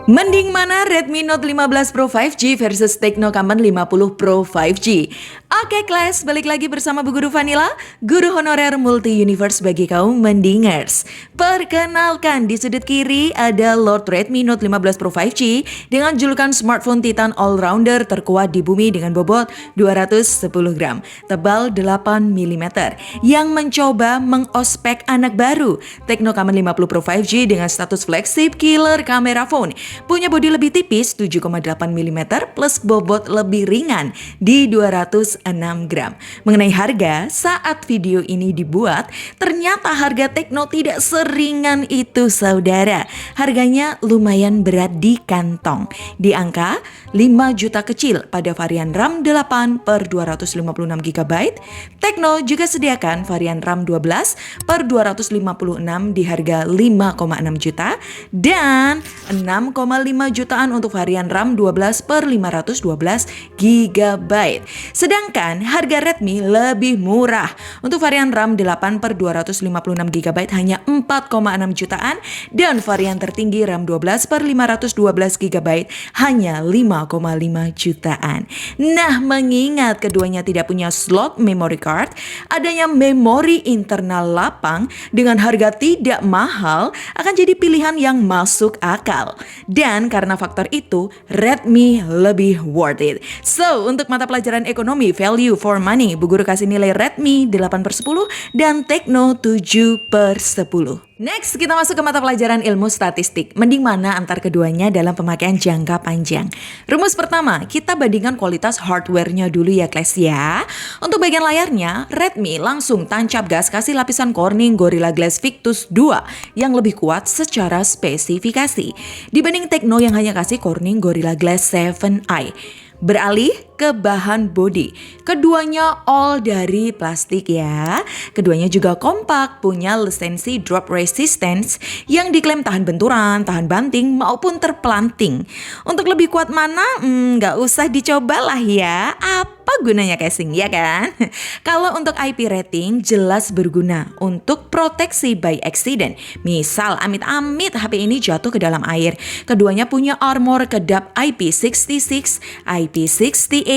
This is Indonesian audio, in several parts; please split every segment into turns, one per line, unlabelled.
Mending mana Redmi Note 15 Pro 5G versus Tecno Camon 50 Pro 5G? Oke kelas, balik lagi bersama Bu Guru Vanilla, guru honorer multi-universe bagi kaum mendingers. Perkenalkan, di sudut kiri ada Lord Redmi Note 15 Pro 5G dengan julukan smartphone Titan all-rounder terkuat di bumi dengan bobot 210 gram, tebal 8 mm, yang mencoba mengospek anak baru Tecno Camon 50 Pro 5G dengan status flagship killer kamera phone. Punya bodi lebih tipis 7,8 mm plus bobot lebih ringan di 206 gram. Mengenai harga, saat video ini dibuat, ternyata harga Tecno tidak seringan itu saudara. Harganya lumayan berat di kantong. Di angka 5 juta kecil pada varian RAM 8 per 256 GB. Tecno juga sediakan varian RAM 12 per 256 di harga 5,6 juta dan 6,5 jutaan untuk varian RAM 12 per 512 GB. Sedangkan harga Redmi lebih murah. Untuk varian RAM 8 per 256 GB hanya 4,6 jutaan dan varian tertinggi RAM 12 per 512 GB hanya 5,5 jutaan. Nah, mengingat keduanya tidak punya slot memory card, adanya memori internal lapang dengan harga tidak mahal akan jadi pilihan yang masuk akal. Dan karena faktor itu, Redmi lebih worth it. So, untuk mata pelajaran ekonomi value for money, Bu Guru kasih nilai Redmi 8/10 dan Tecno 7/10. Next, kita masuk ke mata pelajaran ilmu statistik. Mending mana antar keduanya dalam pemakaian jangka panjang? Rumus pertama, kita bandingkan kualitas hardware-nya dulu ya kelas ya. Untuk bagian layarnya, Redmi langsung tancap gas kasih lapisan Corning Gorilla Glass Victus 2 yang lebih kuat secara spesifikasi dibanding Tecno yang hanya kasih Corning Gorilla Glass 7i. Beralih ke bahan bodi, keduanya all dari plastik ya. Keduanya juga kompak, punya lisensi drop resistance yang diklaim tahan benturan, tahan banting maupun terpelanting. Untuk lebih kuat mana? Nggak usah dicobalah ya. Apa gunanya casing ya kan? Kalau untuk IP rating jelas berguna untuk proteksi by accident. Misal amit-amit HP ini jatuh ke dalam air. Keduanya punya armor kedap IP66, IP68,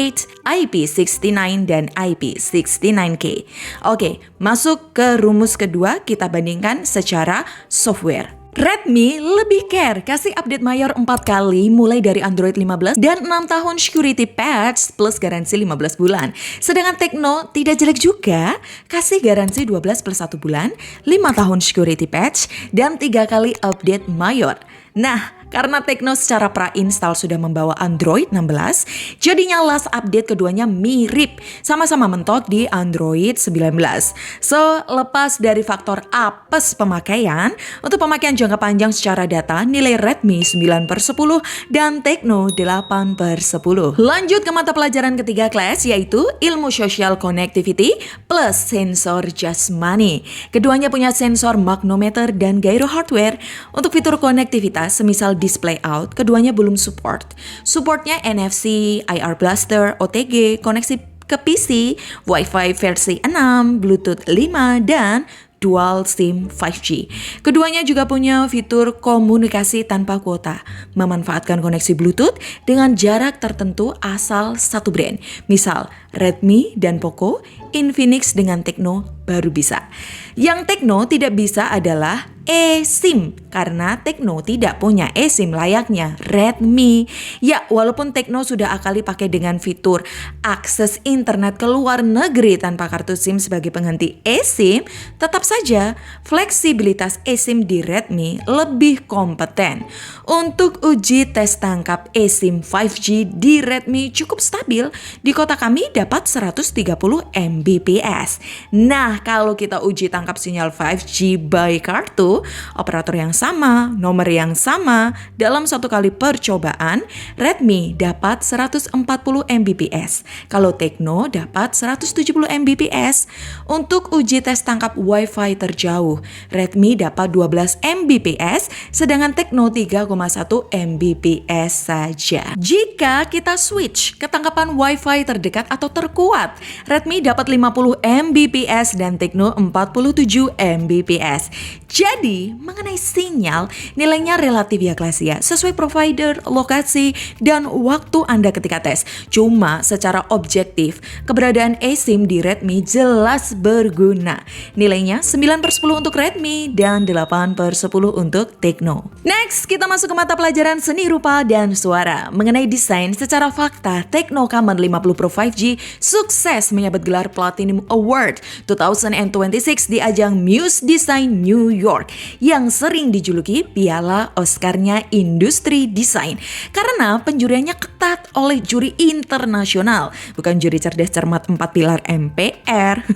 IP69 dan IP69K. Oke, masuk ke rumus kedua, kita bandingkan secara software. Redmi lebih care, kasih update mayor 4 kali mulai dari Android 15 dan 6 tahun security patch plus garansi 15 bulan. Sedangkan Tecno tidak jelek juga, kasih garansi 12 plus 1 bulan, 5 tahun security patch dan 3 kali update mayor. Nah, karena Tecno secara pra-install sudah membawa Android 16, jadinya last update keduanya mirip, sama-sama mentok di Android 19. So, lepas dari faktor apes pemakaian, untuk pemakaian jangka panjang secara data, nilai Redmi 9/10 dan Tecno 8/10. Lanjut ke mata pelajaran ketiga kelas, yaitu ilmu social connectivity plus sensor jasmani. Keduanya punya sensor magnometer dan gyro hardware. Untuk fitur konektivitas semisal display out, keduanya belum support. Supportnya NFC, IR Blaster, OTG, koneksi ke PC, Wi-Fi versi 6, Bluetooth 5, dan Dual SIM 5G. Keduanya juga punya fitur komunikasi tanpa kuota, memanfaatkan koneksi Bluetooth dengan jarak tertentu asal satu brand. Misal Redmi dan Poco, Infinix dengan Tecno baru bisa. Yang Tecno tidak bisa adalah eSIM karena Tecno tidak punya eSIM layaknya Redmi. Ya, walaupun Tecno sudah akali pakai dengan fitur akses internet ke luar negeri tanpa kartu SIM sebagai pengganti eSIM, tetap saja fleksibilitas eSIM di Redmi lebih kompeten. Untuk uji tes tangkap eSIM 5G di Redmi cukup stabil. Di kota kami dapat 130 Mbps. Nah, kalau kita uji tangkap sinyal 5G by kartu, operator yang sama, nomor yang sama, dalam satu kali percobaan, Redmi dapat 140 Mbps. Kalau Tecno dapat 170 Mbps. Untuk uji tes tangkap Wi-Fi terjauh, Redmi dapat 12 Mbps, sedangkan Tecno 3,1 Mbps saja. Jika kita switch ke tangkapan Wi-Fi terdekat atau terkuat, Redmi dapat 50 Mbps dan Tecno 47 Mbps. Jadi Jadi, mengenai sinyal, nilainya relatif ya kelas ya, sesuai provider, lokasi, dan waktu Anda ketika tes. Cuma secara objektif, keberadaan eSIM di Redmi jelas berguna. Nilainya 9/10 untuk Redmi dan 8/10 untuk Tecno. Next, kita masuk ke mata pelajaran seni rupa dan suara. Mengenai desain, secara fakta, Tecno Camon 50 Pro 5G sukses menyabet gelar Platinum Award 2026 di ajang Muse Design New York yang sering dijuluki piala Oscar-nya industri desain karena penjuriannya ketat oleh juri internasional, bukan juri cerdas cermat 4 pilar MPR.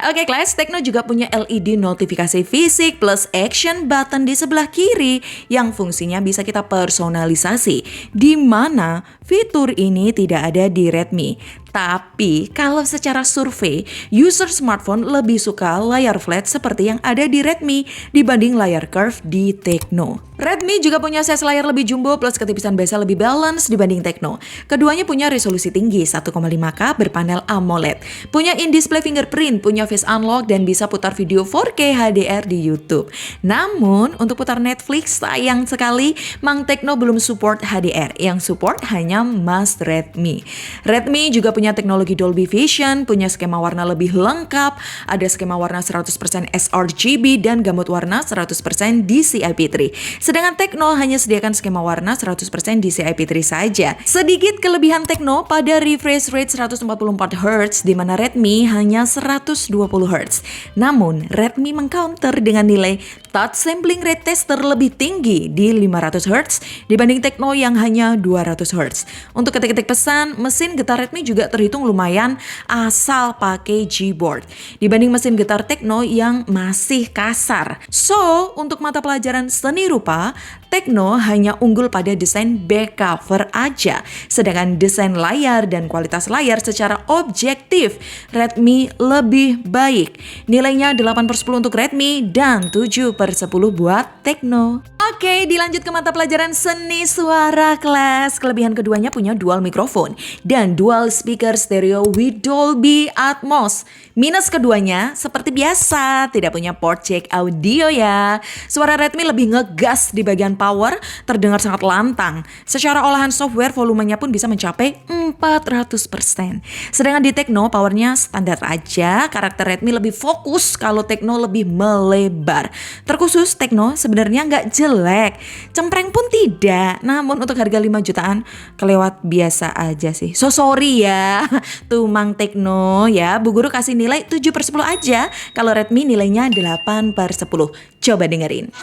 Oke kelas, Tecno juga punya LED notifikasi fisik plus action button di sebelah kiri yang fungsinya bisa kita personalisasi, di mana fitur ini tidak ada di Redmi. Tapi kalau secara survei, user smartphone lebih suka layar flat seperti yang ada di Redmi dibanding layar curve di Tecno. Redmi juga punya size layar lebih jumbo plus ketipisan bezel lebih balance dibanding Tecno. Keduanya punya resolusi tinggi 1,5K berpanel AMOLED, punya in-display fingerprint, punya face unlock dan bisa putar video 4K HDR di YouTube. Namun untuk putar Netflix sayang sekali Mang Tecno belum support HDR, yang support hanya Mas Redmi. Redmi juga punya teknologi Dolby Vision, punya skema warna lebih lengkap, ada skema warna 100% sRGB dan gamut warna 100% DCI-P3. Sedangkan Tecno hanya sediakan skema warna 100% DCI-P3 saja. Sedikit kelebihan Tecno pada refresh rate 144Hz di mana Redmi hanya 120Hz. Namun Redmi mengcounter dengan nilai touch sampling rate tester lebih tinggi di 500Hz dibanding Tecno yang hanya 200Hz. Untuk ketik-ketik pesan, mesin getar Redmi juga terhitung lumayan asal pakai Gboard dibanding mesin getar Tecno yang masih kasar. So, untuk mata pelajaran seni rupa, Tecno hanya unggul pada desain back cover aja. Sedangkan desain layar dan kualitas layar secara objektif, Redmi lebih baik. Nilainya 8/10 untuk Redmi dan 7/10 buat Tecno. Oke, dilanjut ke mata pelajaran seni suara kelas. Kelebihan keduanya punya dual mikrofon dan dual speaker stereo with Dolby Atmos. Minus keduanya, seperti biasa, tidak punya port jack audio ya. Suara Redmi lebih ngegas di bagian power, terdengar sangat lantang. Secara olahan software, volumenya pun bisa mencapai 400%. Sedangkan di Tecno, powernya standar aja. Karakter Redmi lebih fokus, kalau Tecno lebih melebar. Terkhusus Tecno sebenarnya nggak jelek, cempreng pun tidak. Namun untuk harga 5 jutaan, kelewat biasa aja sih. So sorry ya, tuh Mang Tecno ya. Bu Guru kasih nilai 7/10 aja. Kalau Redmi nilainya 8/10. Coba dengerin.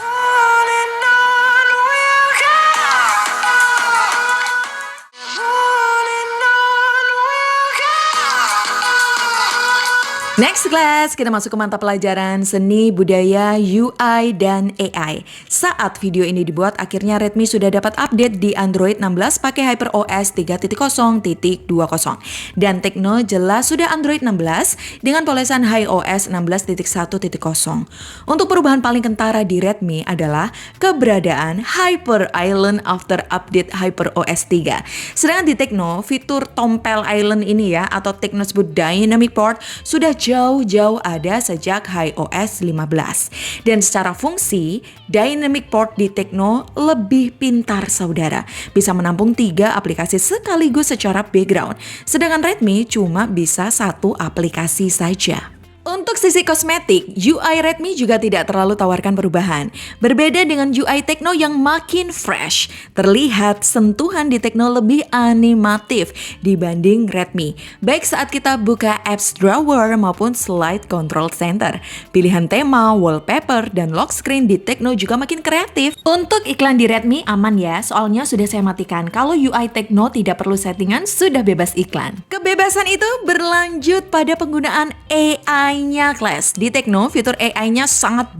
Next class, kita masuk ke mata pelajaran seni, budaya, UI, dan AI. Saat video ini dibuat, akhirnya Redmi sudah dapat update di Android 16 pakai HyperOS 3.0.20. Dan Tecno jelas sudah Android 16 dengan polesan HiOS 16.1.0. Untuk perubahan paling kentara di Redmi adalah keberadaan Hyper Island after update HyperOS 3. Sedangkan di Tecno, fitur tompel island ini ya, atau Tecno sebut Dynamic Port, sudah jauh-jauh ada sejak HiOS 15. Dan secara fungsi, Dynamic Port di Tecno lebih pintar saudara. Bisa menampung 3 aplikasi sekaligus secara background. Sedangkan Redmi cuma bisa 1 aplikasi saja. Untuk sisi kosmetik, UI Redmi juga tidak terlalu tawarkan perubahan. Berbeda dengan UI Tecno yang makin fresh, terlihat sentuhan di Tecno lebih animatif dibanding Redmi. Baik saat kita buka apps drawer maupun slide control center. Pilihan tema, wallpaper, dan lock screen di Tecno juga makin kreatif. Untuk iklan di Redmi aman ya, soalnya sudah saya matikan. Kalau UI Tecno tidak perlu settingan, sudah bebas iklan. Kebebasan itu berlanjut pada penggunaan AI-nya kelas. Di Tecno, fitur AI-nya sangat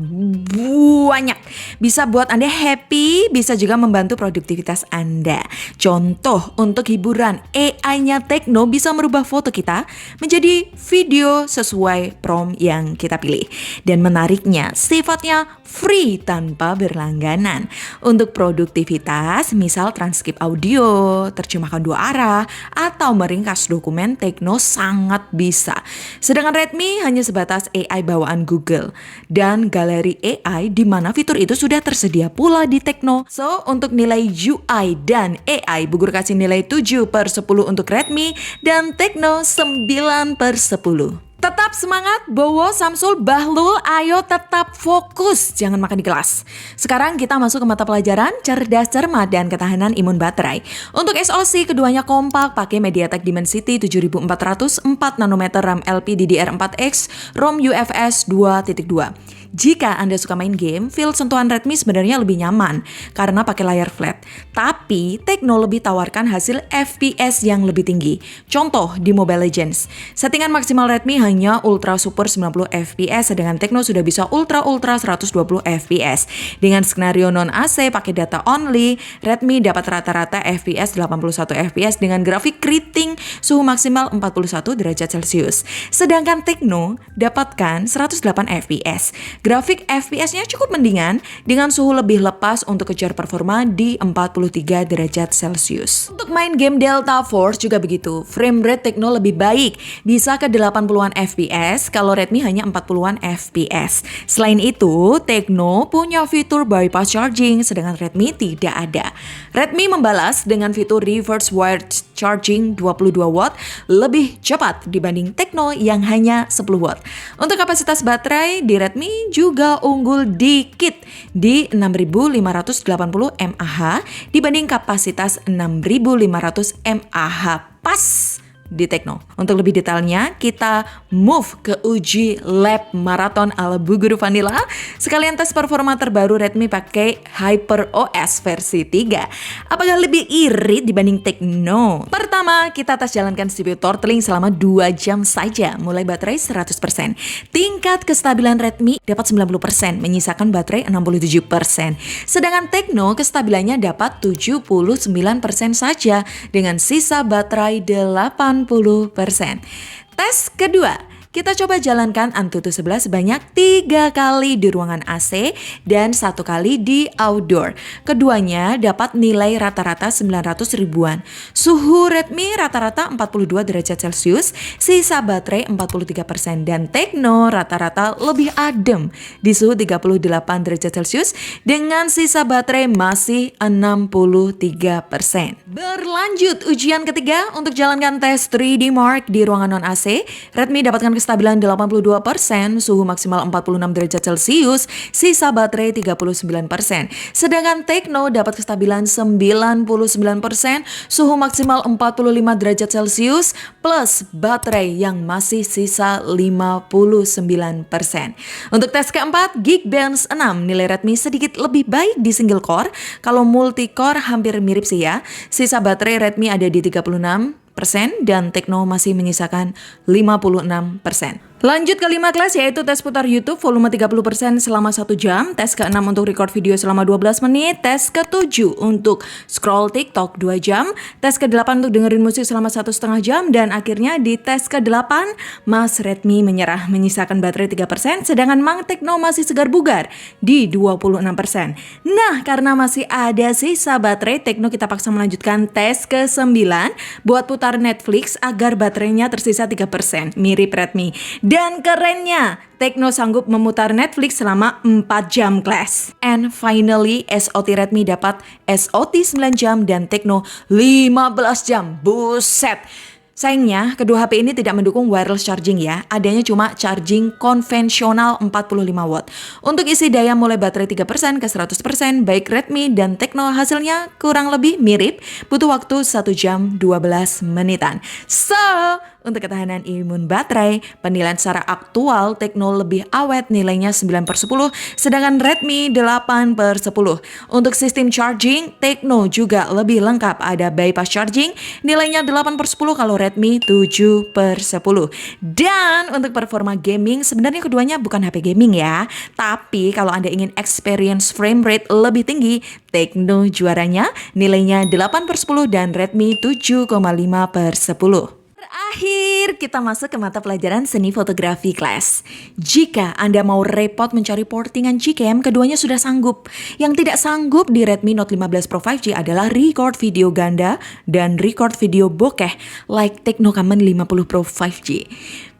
banyak. Bisa buat Anda happy, bisa juga membantu produktivitas Anda. Contoh, untuk hiburan, AI-nya Tecno bisa merubah foto kita menjadi video sesuai prompt yang kita pilih. Dan menariknya, sifatnya free tanpa berlangganan. Untuk produktivitas, misal transkrip audio, terjemahkan 2 arah, atau meringkas dokumen, Tecno sangat bisa. Sedangkan Redmi hanya sebatas terbatas AI bawaan Google dan galeri AI di mana fitur itu sudah tersedia pula di Tecno. So, untuk nilai UI dan AI, Bu Guru kasih nilai 7/10 untuk Redmi dan Tecno 9/10. Tetap semangat, Bowo, Samsul, Bahlul, ayo tetap fokus, jangan makan di kelas. Sekarang kita masuk ke mata pelajaran cerdas cermat dan ketahanan imun baterai. Untuk SoC keduanya kompak, pakai MediaTek Dimensity 7400 4 nanometer RAM LPDDR4X, ROM UFS 2.2. Jika Anda suka main game, feel sentuhan Redmi sebenarnya lebih nyaman karena pakai layar flat. Tapi Tecno lebih tawarkan hasil FPS yang lebih tinggi. Contoh di Mobile Legends. Settingan maksimal Redmi hanya Ultra Super 90 FPS, sedangkan Tecno sudah bisa Ultra 120 FPS. Dengan skenario non AC pakai data only, Redmi dapat rata-rata FPS 81 FPS dengan grafik keriting suhu maksimal 41 derajat Celcius. Sedangkan Tecno dapatkan 108 FPS. Grafik FPS-nya cukup mendingan dengan suhu lebih lepas untuk kejar performa di 43 derajat Celcius. Untuk main game Delta Force juga begitu. Frame rate Tecno lebih baik, bisa ke 80-an FPS kalau Redmi hanya 40-an FPS. Selain itu, Tecno punya fitur bypass charging sedangkan Redmi tidak ada. Redmi membalas dengan fitur reverse wired charging 22 watt lebih cepat dibanding Tecno yang hanya 10 watt. Untuk kapasitas baterai di Redmi juga unggul dikit di 6580 mAh dibanding kapasitas 6500 mAh pas di Tecno. Untuk lebih detailnya, kita move ke uji lab maraton ala Bu Guru Vanilla. Sekalian tes performa terbaru Redmi pakai HyperOS versi 3. Apakah lebih irit dibanding Tecno? Pertama, kita tes jalankan CPU throttling selama 2 jam saja, mulai baterai 100%. Tingkat kestabilan Redmi dapat 90%, menyisakan baterai 67%. Sedangkan Tecno kestabilannya dapat 79% saja, dengan sisa baterai 80%. Tes kedua, kita coba jalankan Antutu 11 sebanyak 3 kali di ruangan AC dan 1 kali di outdoor. Keduanya dapat nilai rata-rata 900 ribuan. Suhu Redmi rata-rata 42 derajat Celcius, sisa baterai 43%, dan Tecno rata-rata lebih adem di suhu 38 derajat Celcius dengan sisa baterai masih 63%. Berlanjut ujian ketiga untuk jalankan tes 3D Mark di ruangan non-AC. Redmi dapatkan kestabilan 82%, suhu maksimal 46 derajat Celcius, sisa baterai 39%. Sedangkan Tecno dapat kestabilan 99%, suhu maksimal 45 derajat Celcius, plus baterai yang masih sisa 59%. Untuk tes keempat, Geekbench 6, nilai Redmi sedikit lebih baik di single core. Kalau multi core hampir mirip sih ya. Sisa baterai Redmi ada di 36% dan Tecno masih menyisakan 56%. Lanjut ke 5 kelas, yaitu tes putar YouTube volume 30% selama 1 jam, tes ke-6 untuk record video selama 12 menit, tes ke-7 untuk scroll TikTok 2 jam, tes ke-8 untuk dengerin musik selama 1,5 jam, dan akhirnya di tes ke-8 Mas Redmi menyerah menyisakan baterai 3%, sedangkan Mang Tecno masih segar bugar di 26%. Nah, karena masih ada sisa baterai, Tecno kita paksa melanjutkan tes ke-9 buat putar Netflix agar baterainya tersisa 3%, mirip Redmi. Dan kerennya, Tecno sanggup memutar Netflix selama 4 jam kelas. And finally, SOT Redmi dapat SOT 9 jam dan Tecno 15 jam. Buset! Sayangnya, kedua HP ini tidak mendukung wireless charging ya. Adanya cuma charging konvensional 45 watt. Untuk isi daya mulai baterai 3% ke 100%, baik Redmi dan Tecno hasilnya kurang lebih mirip. Butuh waktu 1 jam 12 menitan. So, untuk ketahanan imun baterai, penilaian secara aktual Tecno lebih awet, nilainya 9/10, sedangkan Redmi 8/10. Untuk sistem charging, Tecno juga lebih lengkap, ada bypass charging, nilainya 8/10 kalau Redmi 7/10. Dan untuk performa gaming, sebenarnya keduanya bukan HP gaming ya, tapi kalau Anda ingin experience frame rate lebih tinggi, Tecno juaranya, nilainya 8/10 dan Redmi 7,5/10. Terakhir, kita masuk ke mata pelajaran seni fotografi kelas. Jika Anda mau repot mencari portingan Gcam, keduanya sudah sanggup. Yang tidak sanggup di Redmi Note 15 Pro 5G adalah record video ganda dan record video bokeh like Tecno Camon 50 Pro 5G.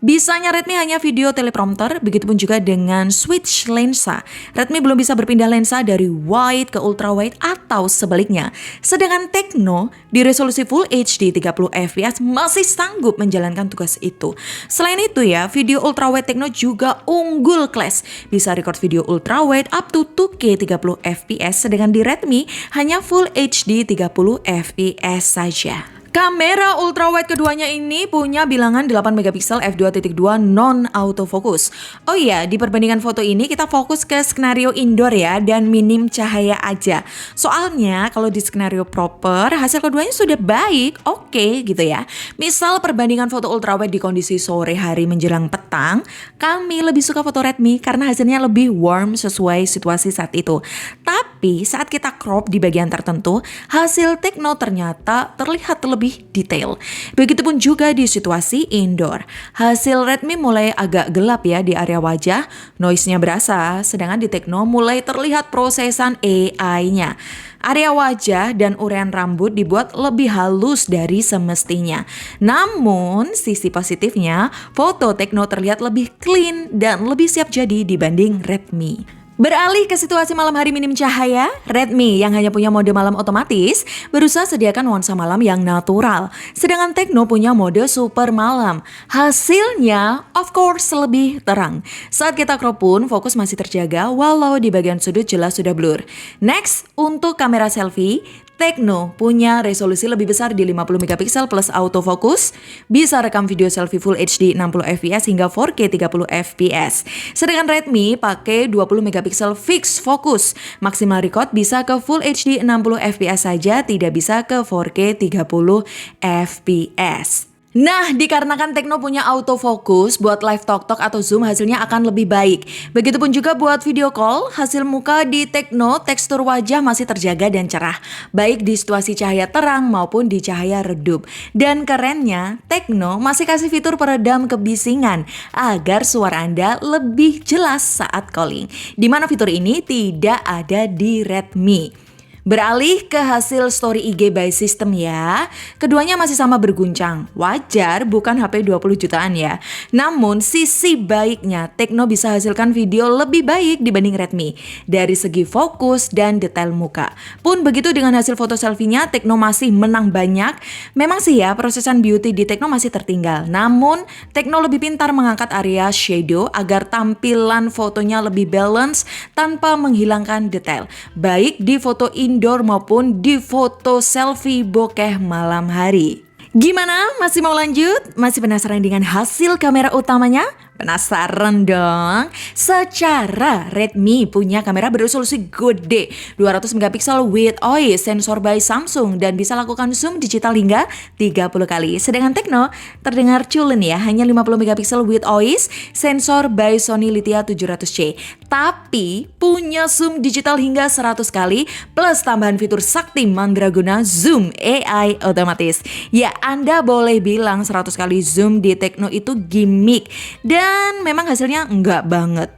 Bisanya Redmi hanya video teleprompter, begitupun juga dengan switch lensa. Redmi belum bisa berpindah lensa dari wide ke ultra wide atau sebaliknya. Sedangkan Tecno di resolusi Full HD 30 fps masih sanggup menjalankan tugas itu. Selain itu ya, video ultra wide Tecno juga unggul kelas. Bisa record video ultra wide up to 2K 30 fps, sedangkan di Redmi hanya Full HD 30 fps saja. Kamera ultrawide keduanya ini punya bilangan 8 megapiksel f2.2 non autofocus. Oh iya, di perbandingan foto ini kita fokus ke skenario indoor ya dan minim cahaya aja. Soalnya kalau di skenario proper hasil keduanya sudah baik, oke gitu ya. Misal perbandingan foto ultrawide di kondisi sore hari menjelang petang, kami lebih suka foto Redmi karena hasilnya lebih warm sesuai situasi saat itu. Tapi saat kita crop di bagian tertentu, hasil Tecno ternyata terlihat lebih detail. Begitupun juga di situasi indoor. Hasil Redmi mulai agak gelap ya di area wajah, noise-nya berasa, sedangkan di Tecno mulai terlihat prosesan AI-nya. Area wajah dan urean rambut dibuat lebih halus dari semestinya. Namun, sisi positifnya, foto Tecno terlihat lebih clean dan lebih siap jadi dibanding Redmi. Beralih ke situasi malam hari minim cahaya, Redmi yang hanya punya mode malam otomatis berusaha sediakan nuansa malam yang natural. Sedangkan Tecno punya mode super malam. Hasilnya of course lebih terang. Saat kita crop pun fokus masih terjaga walau di bagian sudut jelas sudah blur. Next, untuk kamera selfie, Tecno punya resolusi lebih besar di 50 megapiksel plus autofocus, bisa rekam video selfie Full HD 60 fps hingga 4K 30 fps. Sedangkan Redmi pakai 20 megapiksel fixed focus, maksimal record bisa ke Full HD 60 fps saja, tidak bisa ke 4K 30 fps. Nah, dikarenakan Tecno punya autofocus, buat live talk atau zoom hasilnya akan lebih baik. Begitupun juga buat video call, hasil muka di Tecno tekstur wajah masih terjaga dan cerah, baik di situasi cahaya terang maupun di cahaya redup. Dan kerennya, Tecno masih kasih fitur peredam kebisingan agar suara Anda lebih jelas saat calling. Di mana fitur ini tidak ada di Redmi. Beralih ke hasil story IG by System ya, keduanya masih sama berguncang. Wajar bukan HP 20 jutaan ya. Namun sisi baiknya Tecno bisa hasilkan video lebih baik dibanding Redmi dari segi fokus dan detail muka. Pun begitu dengan hasil foto selfie-nya, Tecno masih menang banyak. Memang sih ya, prosesan beauty di Tecno masih tertinggal. Namun Tecno lebih pintar mengangkat area shadow agar tampilan fotonya lebih balance tanpa menghilangkan detail. Baik di foto indoor maupun di foto selfie bokeh malam hari. Gimana? Masih mau lanjut? Masih penasaran dengan hasil kamera utamanya? Penasaran dong? Secara Redmi punya kamera beresolusi gede 200 megapiksel with OIS sensor by Samsung dan bisa lakukan zoom digital hingga 30 kali. Sedangkan Tecno terdengar culun ya, hanya 50 megapiksel with OIS sensor by Sony Lithia 700C. Tapi punya zoom digital hingga 100 kali plus tambahan fitur sakti mandraguna zoom AI otomatis. Ya, Anda boleh bilang 100 kali zoom di Tecno itu gimmick dan memang hasilnya enggak banget.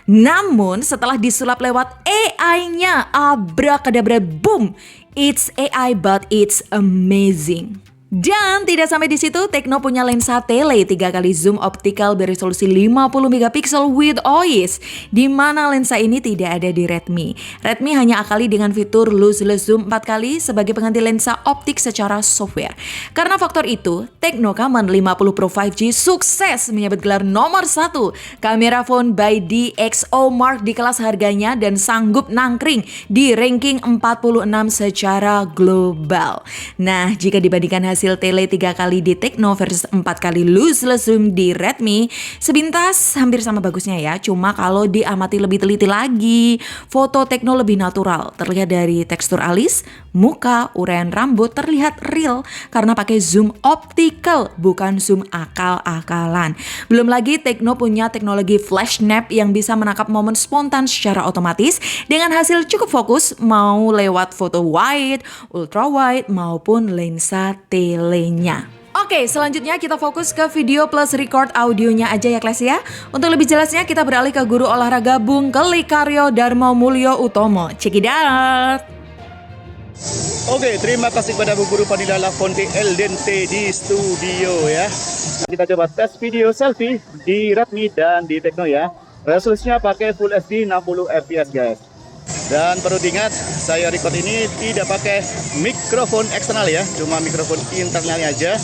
Namun setelah disulap lewat AI-nya, abrakadabra boom, it's AI but it's amazing. Dan tidak sampai di situ, Tecno punya lensa tele 3 kali zoom optical beresolusi 50 megapiksel with OIS, di mana lensa ini tidak ada di Redmi. Redmi hanya akali dengan fitur lossless zoom 4 kali sebagai pengganti lensa optik secara software. Karena faktor itu, Tecno Camon 50 Pro 5G sukses menyabet gelar nomor 1 kamera phone by DxOMark di kelas harganya dan sanggup nangkring di ranking 46 secara global. Nah, jika dibandingkan hasil tele 3 kali di Tecno versus 4 kali lossless zoom di Redmi, sepintas hampir sama bagusnya ya. Cuma kalau diamati lebih teliti lagi, foto Tecno lebih natural. Terlihat dari tekstur alis, muka, urean rambut terlihat real karena pakai zoom optical, bukan zoom akal-akalan. Belum lagi Tecno punya teknologi flash snap yang bisa menangkap momen spontan secara otomatis dengan hasil cukup fokus mau lewat foto wide, ultra wide maupun lensa telenya. Oke, selanjutnya kita fokus ke video plus record audionya aja ya kelas ya. Untuk lebih jelasnya kita beralih ke guru olahraga Bung Keli Karyo Darmo Mulyo Utomo. Check it out.
Oke, terima kasih kepada Bu Guru Vanilla Lafonte Eldente di studio ya. Kita coba tes video selfie di Redmi dan di Tecno ya. Resolusinya pakai Full HD 60 fps guys. Dan perlu diingat, saya record ini tidak pakai mikrofon eksternal ya, cuma mikrofon internalnya aja.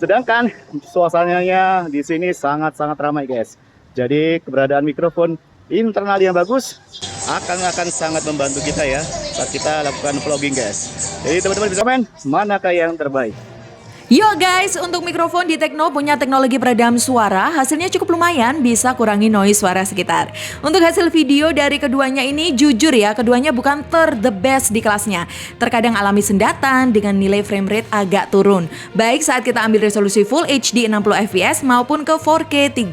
Sedangkan suasananya di sini sangat-sangat ramai guys. Jadi keberadaan mikrofon internal yang bagus akan sangat membantu kita ya saat kita lakukan vlogging guys. Jadi teman-teman bisa komen manakah yang terbaik.
Yo guys, untuk mikrofon di Tecno punya teknologi peredam suara, hasilnya cukup lumayan, bisa kurangi noise suara sekitar. Untuk hasil video dari keduanya ini, jujur ya, keduanya bukan the best di kelasnya. Terkadang alami sendatan dengan nilai frame rate agak turun, baik saat kita ambil resolusi Full HD 60 fps maupun ke 4K 30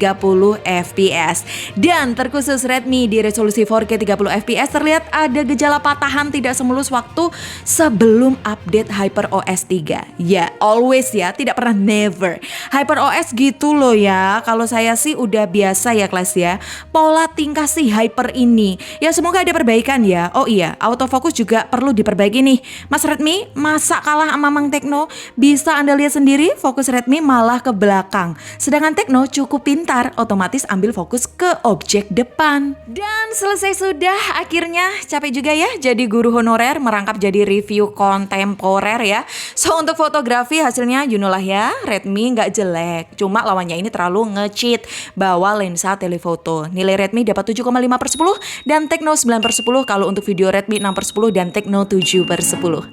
fps. Dan terkhusus Redmi di resolusi 4K 30 fps terlihat ada gejala patahan tidak semulus waktu sebelum update HyperOS 3. Ya, always ya, tidak pernah never. HyperOS gitu loh ya. Kalau saya sih udah biasa ya kelas ya. Pola tingkah si Hyper ini. Ya semoga ada perbaikan ya. Oh iya, autofocus juga perlu diperbaiki nih. Mas Redmi, masa kalah sama Mang Tecno? Bisa Anda lihat sendiri, fokus Redmi malah ke belakang. Sedangkan Tecno cukup pintar, otomatis ambil fokus ke objek depan. Dan selesai sudah, akhirnya capek juga ya jadi guru honorer merangkap jadi review kontemporer ya. So untuk fotografi hasilnya you know lah ya, Redmi nggak jelek, cuma lawannya ini terlalu nge-cheat bawa lensa telefoto. Nilai Redmi dapat 7,5/10 dan Tecno 9/10 kalau untuk video Redmi 6/10 dan Tecno 7/10.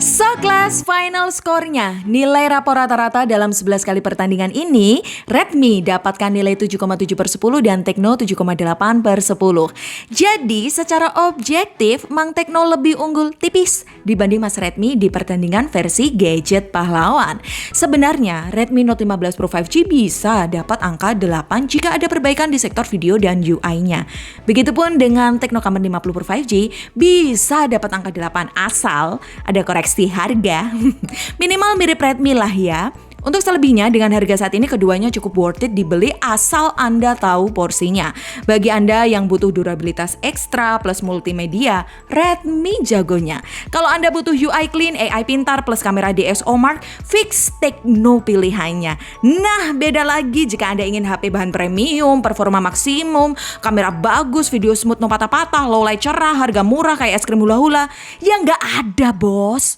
So class, final skornya nilai rapor rata-rata dalam 11 kali pertandingan ini Redmi dapatkan nilai 7,7/10 dan Tecno 7,8/10. Jadi secara objektif Mang Tecno lebih unggul tipis dibanding Mas Redmi di pertandingan versi gadget pahlawan. Sebenarnya Redmi Note 15 Pro 5G bisa dapat angka 8 jika ada perbaikan di sektor video dan UI-nya. Begitupun dengan Tecno Camon 50 Pro 5G bisa dapat angka 8 asal ada koreksi harga. Minimal mirip Redmi lah ya. Untuk selebihnya dengan harga saat ini keduanya cukup worth it dibeli asal Anda tahu porsinya. Bagi Anda yang butuh durabilitas ekstra plus multimedia, Redmi jagonya. Kalau Anda butuh UI clean, AI pintar plus kamera DxOMark, fix Tecno pilihannya. Nah, beda lagi jika Anda ingin HP bahan premium, performa maksimum, kamera bagus, video smooth no patah-patah, low light cerah, harga murah kayak es krim hula-hula. Ya nggak ada bos.